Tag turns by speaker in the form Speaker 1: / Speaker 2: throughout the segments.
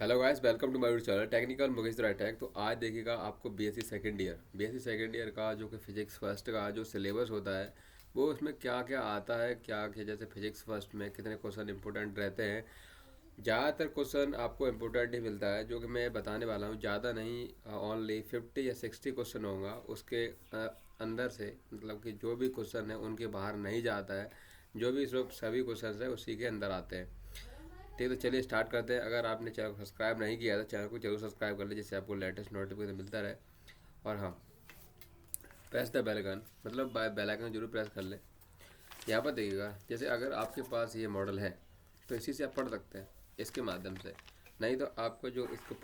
Speaker 1: Hello guys, welcome to my YouTube channel technical Mukesh राइटेक। तो आज देखिएगा आपको बीएससी सेकेंड ईयर का जो कि फिजिक्स फर्स्ट का जो सिलेबस होता है वो उसमें क्या क्या आता है, क्या क्या जैसे फिजिक्स फर्स्ट में कितने क्वेश्चन इंपॉर्टेंट रहते हैं। ज़्यादातर क्वेश्चन आपको इम्पोर्टेंट ही मिलता है, जो कि मैं बताने वाला हूँ। ज़्यादा नहीं, ओनली 50 या 60 क्वेश्चन होगा उसके अंदर से, मतलब कि जो भी क्वेश्चन है उनके बाहर नहीं जाता है। जो भी सभी क्वेश्चन है उसी के अंदर आते हैं। ठीक है, तो चलिए स्टार्ट करते हैं। अगर आपने चैनल को सब्सक्राइब नहीं किया तो चैनल को जरूर सब्सक्राइब कर लीजिए, जिससे आपको लेटेस्ट नोटिफिकेशन मिलता रहे। और हाँ, प्रेस द बेल आइकन, मतलब बेल आइकन जरूर प्रेस कर लें। यहाँ पर देखिएगा, जैसे अगर आपके पास ये मॉडल है तो इसी से आप पढ़ सकते हैं, इसके माध्यम से। नहीं तो आपको जो इसको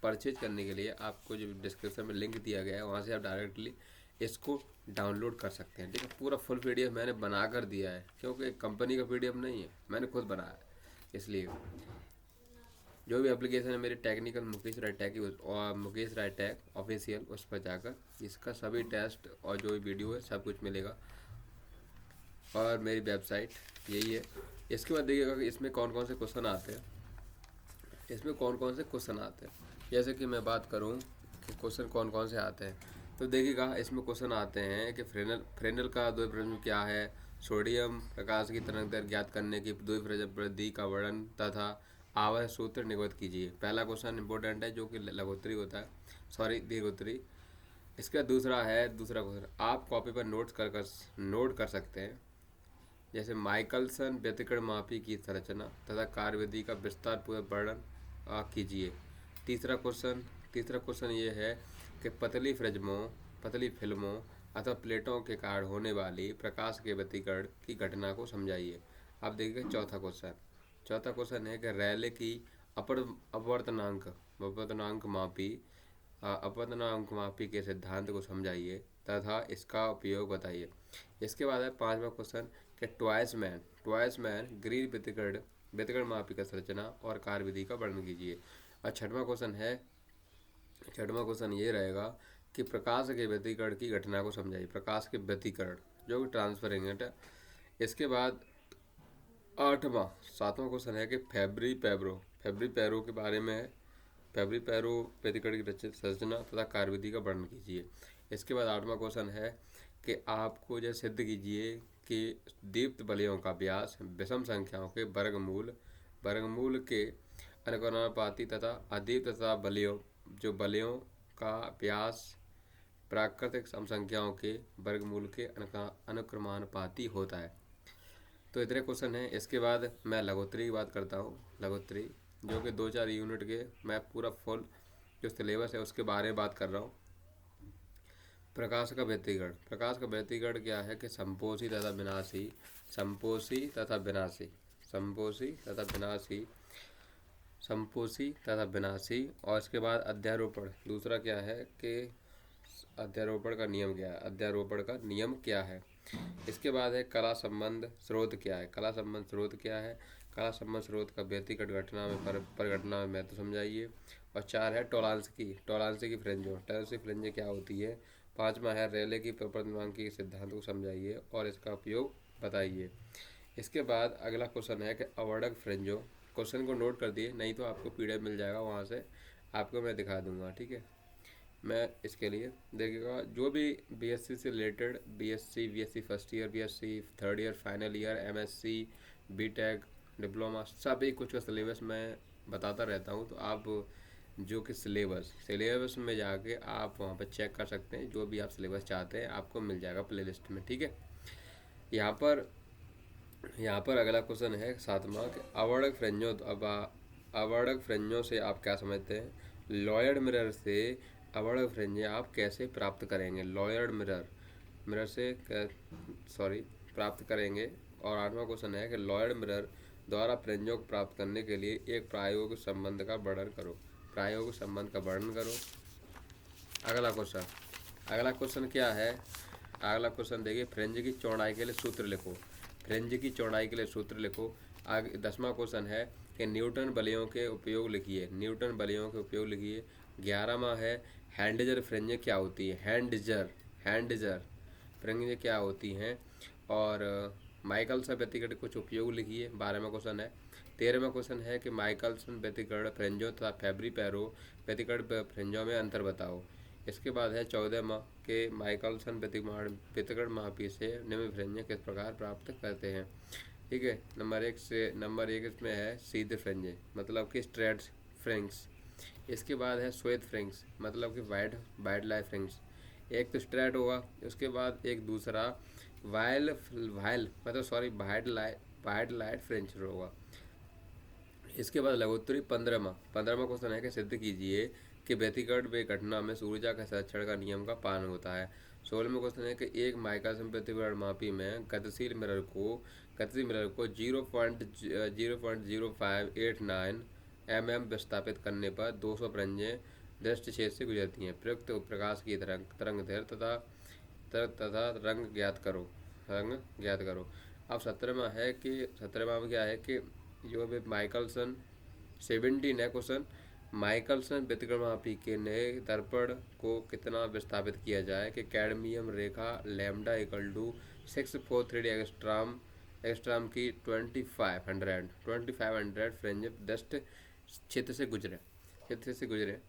Speaker 1: परचेज करने के लिए आपको जो डिस्क्रिप्शन में लिंक दिया गया है वहाँ से आप डायरेक्टली इसको डाउनलोड कर सकते हैं। ठीक है, पूरा फुल पीडीएफ मैंने बना कर दिया है, क्योंकि कंपनी का पीडीएफ नहीं है, मैंने खुद बनाया है। इसलिए जो भी एप्लीकेशन है मेरी टेक्निकल मुकेश राइटेक और मुकेश राइटेक ऑफिशियल, उस पर जाकर इसका सभी टेस्ट और जो भी वीडियो है सब कुछ मिलेगा। और मेरी वेबसाइट यही है। इसके बाद देखिएगा कि इसमें कौन कौन से क्वेश्चन आते हैं। इसमें कौन कौन से क्वेश्चन आते हैं, जैसे कि मैं बात करूं कि क्वेश्चन कौन कौन से आते हैं, तो देखिएगा इसमें क्वेश्चन आते हैं कि फ्रेनेल का द्विप्रश्न क्या है, सोडियम प्रकाश की तरंग दैर्घ्य ज्ञात करने की द्विप्रश्न वृद्धि का वर्णन तथा आवर्त सूत्र निगमित कीजिए। पहला क्वेश्चन इंपॉर्टेंट है, जो कि लघुत्तरी होता है, सॉरी दीर्घोत्तरी। इसका दूसरा क्वेश्चन आप कॉपी पर नोट कर सकते हैं, जैसे माइकलसन व्यतिकरण मापी की संरचना तथा कार्यविधि का विस्तार पूर्वक वर्णन कीजिए। तीसरा क्वेश्चन ये है कि पतली फिल्मों अथवा प्लेटों के कारण होने वाली प्रकाश के व्यतिकरण की घटना को समझाइए। अब देखिए चौथा क्वेश्चन है कि रैले की अपर अपवर्तनांक मापी के सिद्धांत को समझाइए तथा इसका उपयोग बताइए। इसके बाद है पांचवा क्वेश्चन कि ट्वाइसमैन ग्रीन व्यतिकरण मापी का संरचना और कार्यविधि का वर्णन कीजिए। और छठवां क्वेश्चन ये रहेगा कि प्रकाश के व्यतिकरण की घटना को समझाइए। प्रकाश के व्यतिकरण जो कि ट्रांसफरिंग है। इसके बाद सातवां क्वेश्चन है कि फेब्री पैरो के बारे में है। फेब्री पैरो व्यतिकरण की संरचना तथा कार्यविधि का वर्णन कीजिए। इसके बाद आठवां क्वेश्चन है कि आपको यह सिद्ध कीजिए कि दीप्त बलियों का व्यास विषम संख्याओं के वर्गमूल के अनुक्रमानुपाती तथा अदीप्त तथा बलियों का व्यास प्राकृतिक सम संख्याओं के वर्गमूल के अनुक्रमानुपाती होता है। तो इतने क्वेश्चन हैं। इसके बाद मैं लघुत्तरी की बात करता हूँ। लघुत्तरी जो कि 2-4 यूनिट के, मैं पूरा फुल जो सिलेबस है उसके बारे में बात कर रहा हूँ। प्रकाश का व्यतिकरण क्या है कि संपोषी तथा विनाशी। और इसके बाद अध्यारोपण। दूसरा क्या है कि अध्यारोपण का नियम क्या है। इसके बाद है कला संबंध स्रोत क्या है। कला संबंध स्रोत का व्यतिकरण घटना में परिघटना में महत्व समझाइए। और 4 है टोलांसी की फ्रिंज क्या होती है। 5वां है रेले की प्रवर्तनांक के सिद्धांत को समझाइए और इसका उपयोग बताइए। इसके बाद अगला क्वेश्चन है कि अवर्डक फ्रिंजो। क्वेश्चन को नोट कर दिए, नहीं तो आपको पीडीएफ मिल जाएगा, वहाँ से आपको मैं दिखा दूंगा। ठीक है, मैं इसके लिए देखिएगा जो भी बीएससी से related, BSc first year, BSc third year, final year, MSc, BTech, diploma, सभी कुछ का सिलेबस मैं बताता रहता हूँ। तो आप जो कि सिलेबस में जाके आप वहाँ पर चेक कर सकते हैं। जो भी आप सिलेबस चाहते हैं आपको मिल जाएगा प्लेलिस्ट में। ठीक है, यहाँ पर अगला क्वेश्चन है 7वां कि अवर्डक फ्रेंजों से आप क्या समझते हैं। लॉयड मिरर से अवर्डक फ्रेंजे आप कैसे प्राप्त करेंगे। प्राप्त करेंगे। और 8वां क्वेश्चन है कि लॉयड मिरर द्वारा फ्रेंजों को प्राप्त करने के लिए एक प्रायोगिक संबंध का वर्णन करो। अगला क्वेश्चन क्या है। अगला क्वेश्चन देखिए, फ्रेंज की चौड़ाई के लिए सूत्र लिखो। आगे 10वां क्वेश्चन है कि न्यूटन बलियों के उपयोग लिखिए। 11वां है हैंडजर फ्रेंजें क्या होती है। हैंडजर फ्रेंजें क्या होती हैं। और माइकल सा व्यतिकरण कुछ उपयोग लिखिए। 12वां क्वेश्चन है 13वां क्वेश्चन है कि माइकलसन व्यतिकरण फ्रेंजो तथा फेब्री पैरो व्यतिकरण फ्रेंजो में अंतर बताओ। इसके बाद है 14वां के माइकलसन व्यतिकरण मापी से निम्न फ्रेंजे किस प्रकार प्राप्त करते हैं। ठीक है, नंबर एक इसमें है सीधे फ्रेंजे मतलब कि स्ट्रेट फ्रेंच। इसके बाद है श्वेत फ्रेंच मतलब कि वाइड वाइड लाइफ फ्रेंच। एक तो स्ट्रेट होगा, उसके बाद एक दूसरा वाइल वाइल मतलब सॉरी वाइड लाइट फ्रेंच होगा। इसके बाद लघुत्तरी 15वां क्वेश्चन है कि सिद्ध कीजिए कि व्यतिकरण वे घटना में ऊर्जा के संरक्षण का नियम का पालन होता है। 16वां क्वेश्चन है कि एक माइक्रोन व्यतिकरण मापी में गतिशील मिरर को 0.0589 mm विस्थापित करने पर 200 फ्रेंजें दृष्टि क्षेत्र से गुजरती हैं। प्रयुक्त प्रकाश की तरंग दैर्घ्य तथा रंग ज्ञात करो। अब 17वां में क्या है कि जो भी माइकलसन 17 है क्वेश्चन, माइकलसन व्यतिक्रमापी के नए दर्पण को कितना विस्थापित किया जाए कि कैडमियम रेखा लैम्डा इक्वल टू 643 एंगस्ट्रॉम की 2500 फ्रेंज दस्ट क्षेत्र से गुजरे।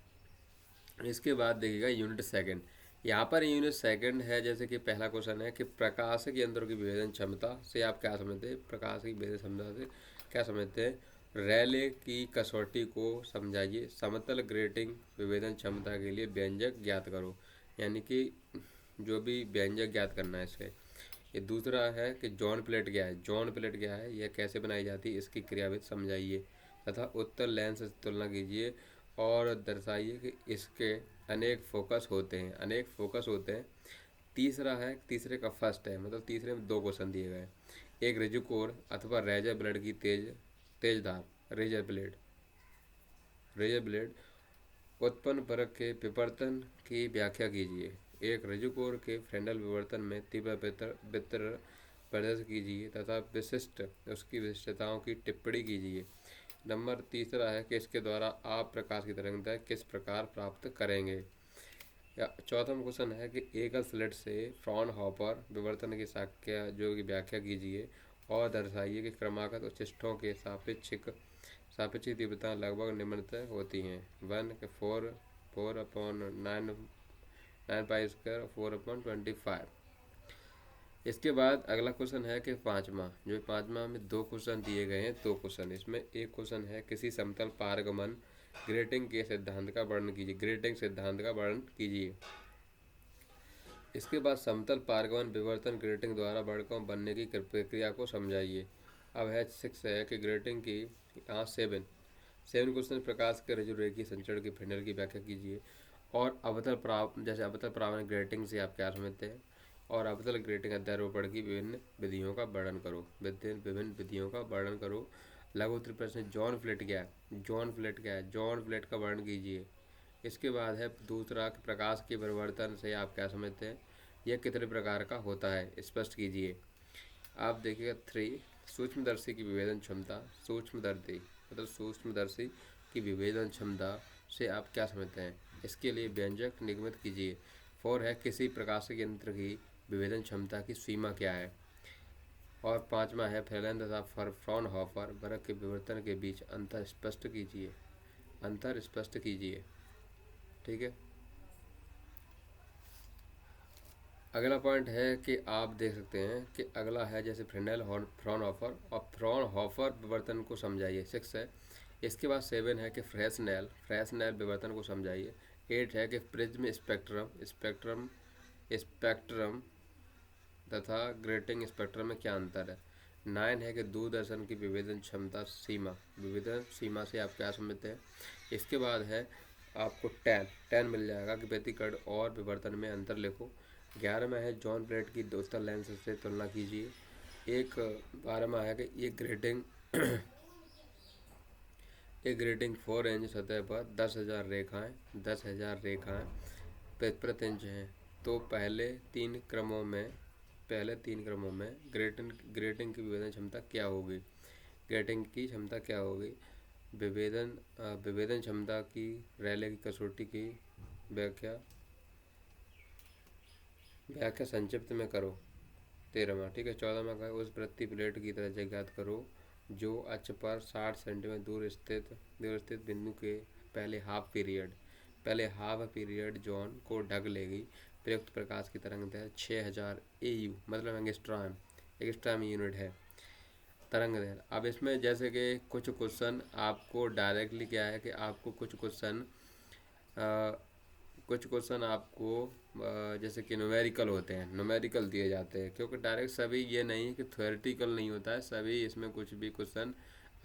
Speaker 1: इसके बाद देखिएगा यूनिट सेकंड। यहाँ पर यूनिट सेकंड है, जैसे कि पहला क्वेश्चन है कि प्रकाश के यंत्रों की विभेदन क्षमता से आप क्या समझते हैं। प्रकाश की विभेदन क्षमता से क्या समझते हैं। रैले की कसौटी को समझाइए। समतल ग्रेटिंग विभेदन क्षमता के लिए व्यंजक ज्ञात करो, यानी कि जो भी व्यंजक ज्ञात करना है इसके। ये दूसरा है कि जॉन प्लेट क्या है, यह कैसे बनाई जाती है, इसकी क्रियाविधि समझाइए तथा उत्तर लेंस से तुलना कीजिए और दर्शाइए कि इसके अनेक फोकस होते हैं। तीसरे का फर्स्ट है, मतलब तीसरे में 2 क्वेश्चन दिए गए। एक रिजुकोर अथवा रेजर ब्लेड की तेज धार रेजर ब्लेड उत्पन्न परक के विवर्तन की व्याख्या कीजिए। एक रजुकोर के फ्रेंडल विवर्तन में तीव्र वितर प्रदर्शित कीजिए तथा उसकी विशिष्टताओं की टिप्पणी कीजिए। नंबर तीसरा है कि इसके द्वारा आप प्रकाश की तरंगदैर्घ्य किस प्रकार प्राप्त करेंगे। या चौथा क्वेश्चन है कि एकल स्लिट से फ्रॉनहोफर विवर्तन की व्याख्या कीजिए और दर्शाइए कि क्रमागत उच्छिष्टों के सापेक्षिक तीव्रता लगभग निम्नतः होती हैं। 1 के 4/9 4/25। इसके बाद अगला क्वेश्चन है कि पाँचवा में 2 क्वेश्चन दिए गए हैं। 2 क्वेश्चन, इसमें एक क्वेश्चन है किसी समतल पारगमन ग्रेटिंग सिद्धांत का वर्णन कीजिए। इसके बाद समतल पारगमन विवर्तन ग्रेटिंग द्वारा वर्णकों बनने की प्रक्रिया को समझाइए। अब है 6 है कि ग्रेटिंग की 7 क्वेश्चन प्रकाश के रजुरेखीय संचरण की फ्रेंडल की व्याख्या कीजिए और अवतल परावर्तन ग्रेटिंग से आप क्या समझते हैं और अवतल ग्रेटिंग अध्यारोपण की विभिन्न विधियों का वर्णन करो। लघु उत्तरीय प्रश्न जॉन फ्लेट क्या है। जॉन फ्लेट का वर्णन कीजिए। इसके बाद है दूसरा प्रकाश के परिवर्तन से आप क्या समझते हैं, यह कितने प्रकार का होता है, स्पष्ट कीजिए। आप देखिएगा 3 सूक्ष्मदर्शी की विभेदन क्षमता। सूक्ष्मदर्शी की विभेदन क्षमता से आप क्या समझते हैं, इसके लिए व्यंजक निगमित कीजिए। 4 है किसी प्रकाशिक यंत्र की विभेदन क्षमता की सीमा क्या है। और 5वां है फ्रेलन तथा फ्रॉनहोफर वक्र के विवर्तन के बीच अंतर स्पष्ट कीजिए। ठीक है। अगला पॉइंट है कि आप देख सकते हैं कि अगला है जैसे फ्रॉनहोफर विवर्तन को समझाइए। 6 है। इसके बाद 7 है कि फ्रेस्नेल विवर्तन को समझाइए। 8 है कि प्रिज्म स्पेक्ट्रम तथा ग्रेटिंग स्पेक्ट्रम में क्या अंतर है। 9 है कि दूरदर्शन की विभेदन सीमा से आप क्या समझते हैं। इसके बाद है आपको 10 मिल जाएगा कि व्यतिकरण और विवर्तन में अंतर लिखो। 11 में है जॉन प्लेट की दोस्तर लेंस से तुलना कीजिए। 12वां है कि एक ग्रेटिंग 4 इंच सतह पर 10,000 रेखाएं प्रति इंच हैं। तो पहले तीन क्रमों में ग्रेटिंग की विभेदन क्षमता क्या होगी। विभेदन क्षमता की रैले की कसौटी की व्याख्या संक्षिप्त में करो। 13वां, ठीक है। 14वां का उस वृत्तीय प्लेट की त्रिज्या ज्ञात करो जो अक्ष पर 60 सेंटीमीटर दूर स्थित बिंदु के पहले हाफ पीरियड जोन को ढक लेगी। प्रयुक्त प्रकाश की तरंग दैर्घ्य 6000 AU मतलब एंगस्ट्रॉम यूनिट है तरंग दैर्घ्य। अब इसमें जैसे कि कुछ क्वेश्चन आपको डायरेक्टली क्या है कि आपको कुछ क्वेश्चन आपको जैसे कि न्यूमेरिकल होते हैं, न्यूमेरिकल दिए जाते हैं, क्योंकि डायरेक्ट सभी ये नहीं है कि थ्योरेटिकल नहीं होता है, सभी इसमें कुछ भी क्वेश्चन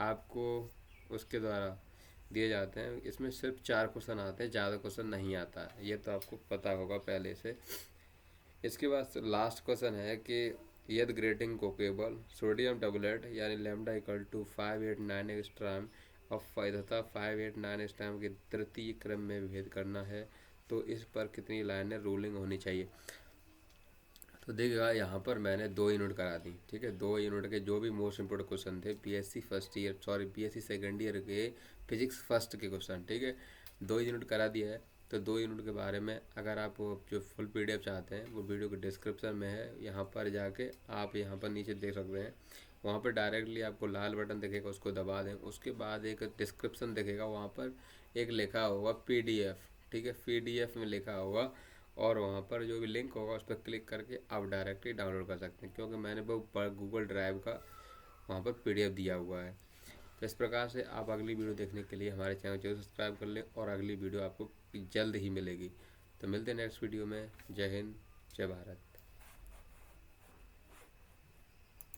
Speaker 1: आपको उसके द्वारा दिए जाते हैं। इसमें सिर्फ 4 क्वेश्चन आते हैं, ज़्यादा क्वेश्चन नहीं आता है, ये तो आपको पता होगा पहले से। इसके बाद लास्ट क्वेश्चन है कि यदि ग्रेटिंग को केवल सोडियम टैबलेट यानी लैम्डा इक्वल टू 589 एंगस्ट्रॉम और तथा 589 एंगस्ट्रॉम के तृतीय क्रम में भेद करना है तो इस पर कितनी लाइनें रूलिंग होनी चाहिए। तो देखिएगा यहाँ पर मैंने 2 यूनिट करा दी, ठीक है। 2 यूनिट के जो भी मोस्ट इंपोर्टेंट क्वेश्चन थे बीएससी सेकेंड ईयर के फिजिक्स फर्स्ट के क्वेश्चन, ठीक है, 2 यूनिट करा दिया है। तो 2 यूनिट के बारे में अगर आप जो फुल पीडीएफ चाहते हैं वो वीडियो के डिस्क्रिप्शन में है, यहाँ पर जाके आप यहाँ पर नीचे देख सकते हैं। वहाँ पर डायरेक्टली आपको लाल बटन दिखेगा, उसको दबा दें। उसके बाद एक डिस्क्रिप्शन दिखेगा, वहाँ पर एक लिखा होगा पीडीएफ, ठीक है, पीडीएफ में लिखा होगा और वहाँ पर जो भी लिंक होगा उस पर क्लिक करके आप डायरेक्टली डाउनलोड कर सकते हैं, क्योंकि मैंने वो गूगल ड्राइव का वहाँ पर पीडीएफ दिया हुआ है। तो इस प्रकार से आप अगली वीडियो देखने के लिए हमारे चैनल को सब्सक्राइब कर लें और अगली वीडियो आपको जल्द ही मिलेगी। तो मिलते हैं नेक्स्ट वीडियो में। जय हिंद, जय भारत।